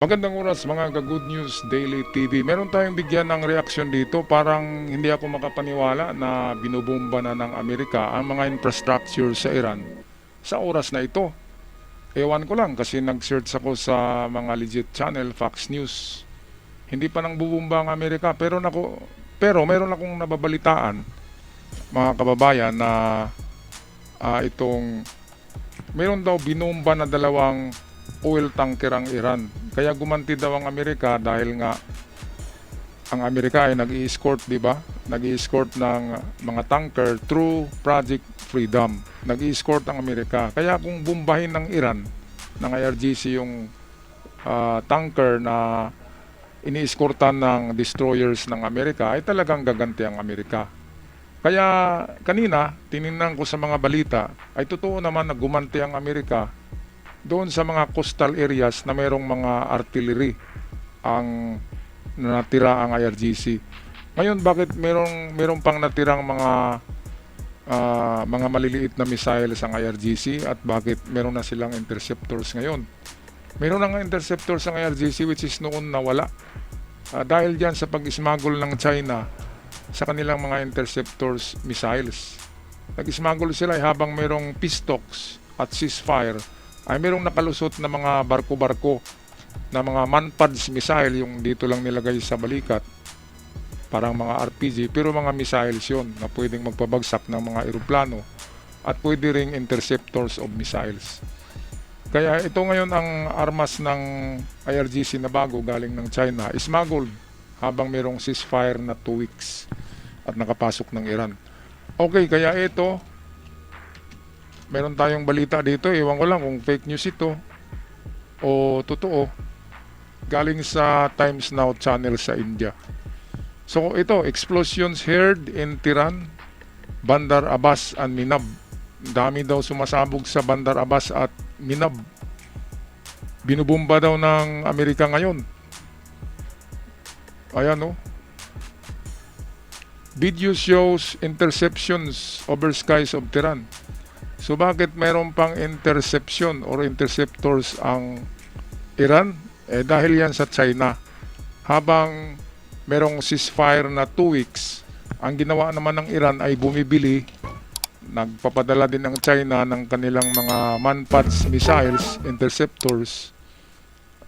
Magandang oras mga ka-Good News Daily TV. Meron tayong bigyan ng reaksyon dito. Parang hindi ako makapaniwala na binubomba na ng Amerika ang mga infrastructure sa Iran sa oras na ito. Ewan ko lang kasi nag-search ako sa mga legit channel, Fox News. Hindi pa nang bubomba ang Amerika pero meron akong nababalitaan mga kababayan na itong meron daw binomba na dalawang oil tanker ang Iran. Kaya gumanti daw ang Amerika dahil nga ang Amerika ay nag-i-escort, di ba? Nag-i-escort ng mga tanker through Project Freedom. Nag-i-escort ang Amerika. Kaya kung bombahin ng Iran, ng IRGC yung tanker na ini-escortan ng destroyers ng Amerika, ay talagang gaganti ang Amerika. Kaya kanina, tiningnan ko sa mga balita, ay totoo naman na gumanti ang Amerika doon sa mga coastal areas na mayroong mga artillery ang natira ang IRGC. Ngayon, bakit merong pang natirang mga maliliit na missiles ang IRGC at bakit meron na silang interceptors ngayon? Meron na nga interceptors ang IRGC which is noon nawala. Dahil diyan sa pag-smuggle ng China sa kanilang mga interceptors missiles. Nag-smuggle sila habang merong peace talks at ceasefire ay merong nakalusot na mga barko-barko na mga manpads missile, yung dito lang nilagay sa balikat, parang mga RPG, pero mga missiles yun na pwedeng magpabagsak ng mga eroplano at pwede ring interceptors of missiles. Kaya ito ngayon ang armas ng IRGC na bago galing ng China, smuggled habang merong ceasefire na 2 weeks at nakapasok ng Iran. Okay, kaya ito meron tayong balita dito, ewan ko lang kung fake news ito o totoo, galing sa Times Now channel sa India. So ito, explosions heard in Tehran, Bandar Abbas and Minab. Dami daw sumasabog sa Bandar Abbas at Minab. Binubomba daw ng Amerika ngayon. Ayan, oh. Video shows interceptions over skies of Tehran. So bakit mayroon pang interception or interceptors ang Iran? Dahil yan sa China. Habang merong ceasefire na 2 weeks, ang ginawa naman ng Iran ay bumibili, nagpapadala din ng China ng kanilang mga manpads missiles, interceptors,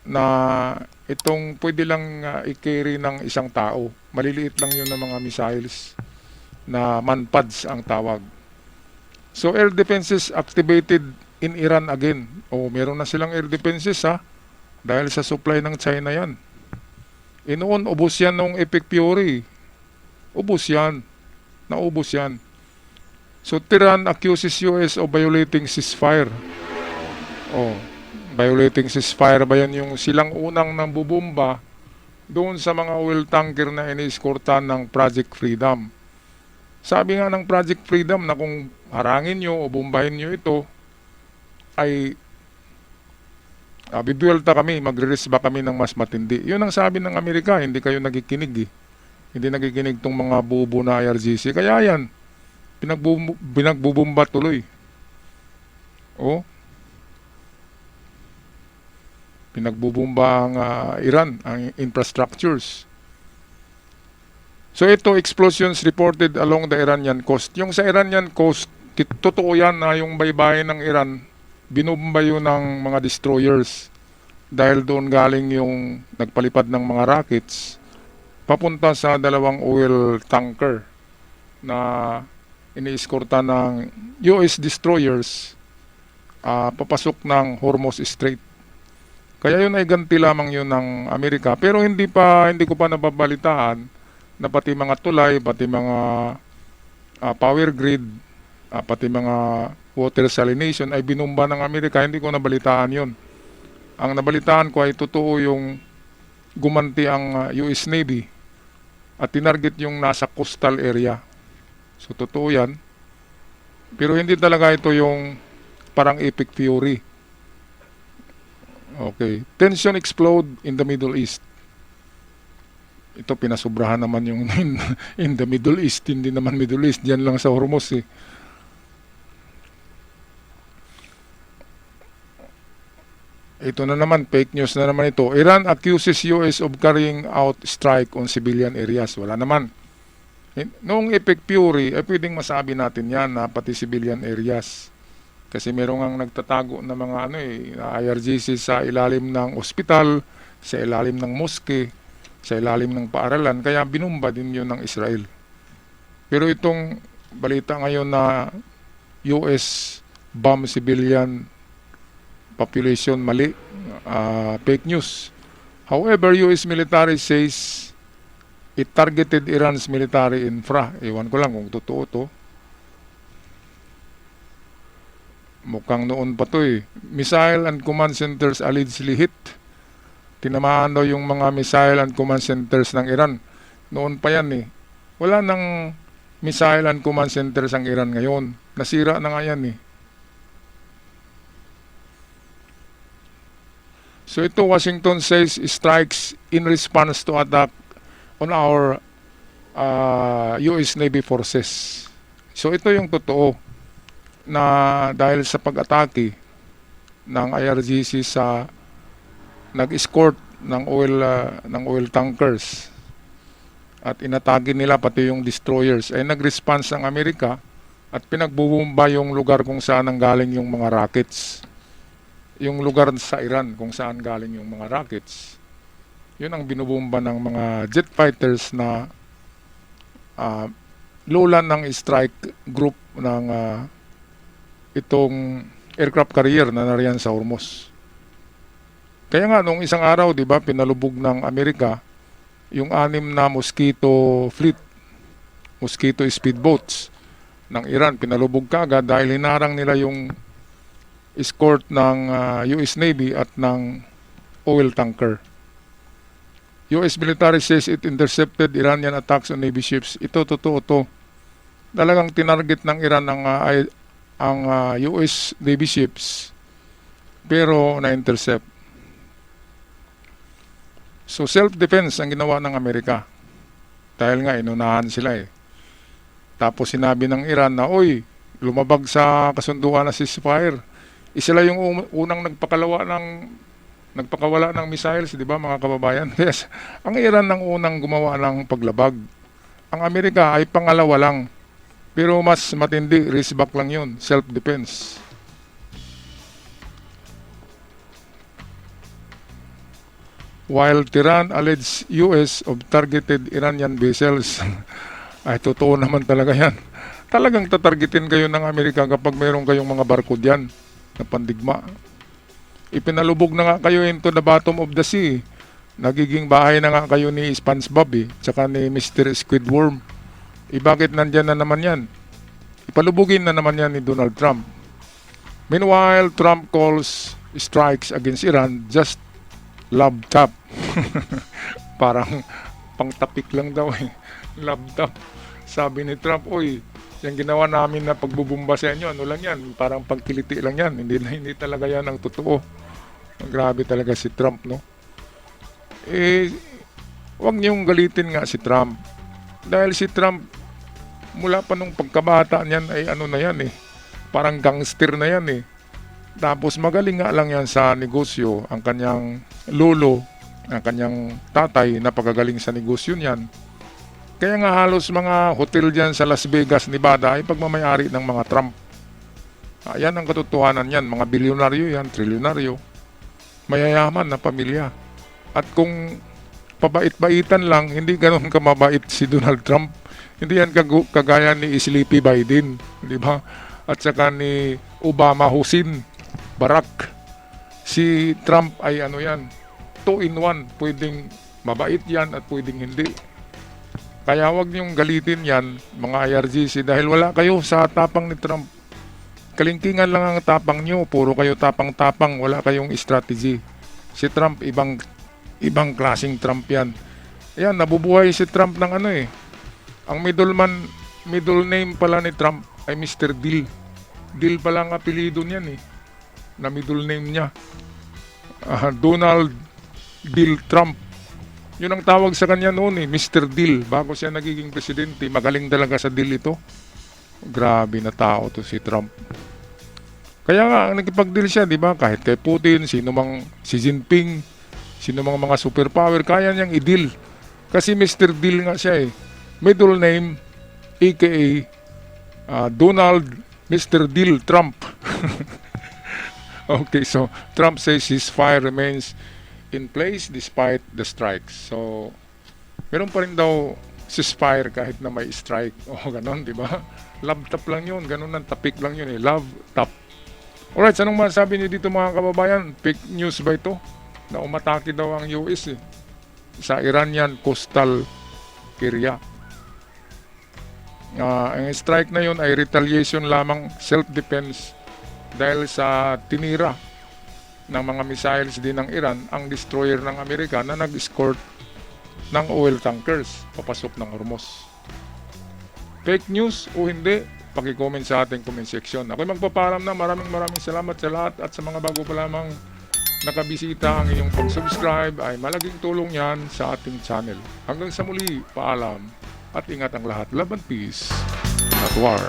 na itong pwede lang i-carry ng isang tao. Maliliit lang yun ng mga missiles na manpads ang tawag. So air defenses activated in Iran again. Meron na silang air defenses dahil sa supply ng China yan. Noon, ubos yan nung Epic Fury. Ubos yan. Naubos yan. So Tehran accuses US of violating ceasefire. Violating ceasefire ba yan yung silang unang nambubomba doon sa mga oil tanker na ini-escortan ng Project Freedom. Sabi nga ng Project Freedom na kung harangin nyo o bombahin nyo ito, ay bibuelta kami, magre-resba kami ng mas matindi. Yun ang sabi ng Amerika, hindi kayo nagikinig. Hindi nagikinig tong mga bubo na IRGC. Kaya yan, pinagbubomba tuloy. Pinagbubomba ang Iran, ang infrastructures. So ito, explosions reported along the Iranian coast. Yung sa Iranian coast, totoo yan na yung baybayin ng Iran, binumba yun ng mga destroyers. Dahil doon galing yung nagpalipad ng mga rockets, papunta sa dalawang oil tanker na ini-escorta ng US destroyers papasok ng Hormuz Strait. Kaya yun ay ganti lamang yun ng Amerika. Pero hindi ko pa nababalitaan na pati mga tulay, pati mga power grid, pati mga water salination ay binumba ng Amerika. Hindi ko nabalitaan yun. Ang nabalitaan ko ay totoo yung gumanti ang US Navy at tinarget yung nasa coastal area. So totoo yan. Pero hindi talaga ito yung parang Epic Fury. Okay. Tension explode in the Middle East. Ito pinasubrahan naman yung in the Middle East, hindi naman Middle East, diyan lang sa Hormuz . Ito na naman, fake news na naman ito. Iran accuses US of carrying out strike on civilian areas. Wala naman. Noong Epic Fury, pwedeng masabi natin yan na pati civilian areas. Kasi meron ang nagtatago na mga IRGC sa ilalim ng ospital, sa ilalim ng mosque, sa ilalim ng paaralan. Kaya binumba din yun ng Israel. Pero itong balita ngayon na US bomb civilian population, mali, fake news. However, US military says it targeted Iran's military infra. Ewan ko lang kung totoo to. Mukhang noon pa to eh. Missile and command centers allegedly hit. Tinamaan daw yung mga missile and command centers ng Iran. Noon pa yan eh. Wala nang missile and command centers ang Iran ngayon. Nasira na nga yan eh. So ito, Washington says strikes in response to attack on our US Navy forces. So ito yung totoo na dahil sa pag-atake ng IRGC sa nag-escort ng oil tankers at inatake nila pati yung destroyers, ay nag-response ang Amerika at pinagbubumba yung lugar kung saan ang galing yung mga rockets. Yung lugar sa Iran kung saan galing yung mga rockets, yun ang binubumba ng mga jet fighters na lulan ng strike group ng itong aircraft carrier na nariyan sa Hormuz. Kaya nga nung isang araw, di ba, pinalubog ng Amerika yung 6 na Mosquito fleet, Mosquito speedboats ng Iran, pinalubog kaagad dahil hinarang nila yung escort ng US Navy at ng oil tanker. US military says it intercepted Iranian attacks on Navy ships. Ito, totoo to. Talagang tinarget ng Iran ang US Navy ships, pero na-intercept. So self-defense ang ginawa ng Amerika. Dahil nga inunahan sila eh. Tapos sinabi ng Iran na, oy, lumabag sa kasunduan na ceasefire. Sila yung unang nagpakawala ng missiles, di ba mga kababayan? Yes. Ang Iran ang unang gumawa ng paglabag. Ang Amerika ay pangalawa lang. Pero mas matindi, risk back lang yun, self-defense. While Tehran alleged US of targeted Iranian vessels, ay totoo naman talaga yan. Talagang tatargetin kayo ng Amerika kapag mayroon kayong mga barko diyan na pandigma. Ipinalubog na nga kayo into the bottom of the sea. Nagiging bahay na nga kayo ni SpongeBob tsaka ni Mr. Squidworm. Bakit nandyan na naman yan? Ipalubugin na naman yan ni Donald Trump. Meanwhile, Trump calls strikes against Iran just love tap. Parang pangtapik lang daw eh. Love tap. Sabi ni Trump, oy, yung ginawa namin na pagbubumba sa inyo, ano lang yan, parang pagkiliti lang yan, hindi talaga yan ang totoo. Grabe talaga si Trump, no? Huwag niyong galitin nga si Trump. Dahil si Trump, mula pa nung pagkabata niyan, ay ano na yan eh, parang gangster na yan eh. Tapos magaling nga lang yan sa negosyo, ang kanyang lolo, ang kanyang tatay, napakagaling sa negosyo niyan. Kaya nga halos mga hotel dyan sa Las Vegas, Nevada ay pagmamayari ng mga Trump. Yan ang katotohanan yan. Mga bilyonaryo yan, trilyonaryo. Mayayaman na pamilya. At kung pabait-baitan lang, hindi ganun kamabait si Donald Trump. Hindi yan kagaya ni Sleepy Biden, di ba? At saka ni Obama Hussein, Barack. Si Trump ay ano yan, 2-in-1. Pwedeng mabait yan at pwedeng hindi. Kaya wag niyong galitin yan, mga IRGC, dahil wala kayo sa tapang ni Trump. Kalingkingan lang ang tapang niyo, puro kayo tapang-tapang, wala kayong strategy. Si Trump, ibang klaseng Trump yan. Ayan, nabubuhay si Trump ng ano eh. Ang middle name pala ni Trump ay Mr. Deal. Deal pala ang apelido niyan eh, na middle name niya. Donald Deal Trump. Yun ang tawag sa kanya noon eh, Mr. Deal, bago siya nagiging presidente. Magaling talaga sa deal ito. Grabe na tao to si Trump. Kaya nga, nagkipag-deal siya, di ba? Kahit kay Putin, sino mang si Jinping, sino mang mga superpower, kaya niyang i-deal. Kasi Mr. Deal nga siya eh. Middle name, aka Donald Mr. Deal Trump. Okay, so Trump says his fire remains in place despite the strikes. So, meron pa rin daw ceasefire kahit na may strike. O ganon, di ba? Love tap lang yun. Ganon ang tapik lang yun eh. Love tap. Alright, anong masasabi niyo dito mga kababayan? Fake news ba ito? Na umatake daw ang US sa Iranian coastal area. Ang strike na yun ay retaliation lamang, self-defense dahil sa tinira ng mga missiles din ng Iran ang destroyer ng Amerika na nag-escort ng oil tankers papasok ng Hormuz. Fake news o hindi? Paki-comment sa ating comment section. Ako'y magpapaalam na. Maraming salamat sa lahat at sa mga bago pa lamang nakabisita. Ang inyong pag-subscribe ay malaking tulong yan sa ating channel. Hanggang sa muli, paalam at ingat ang lahat. Love and peace at war.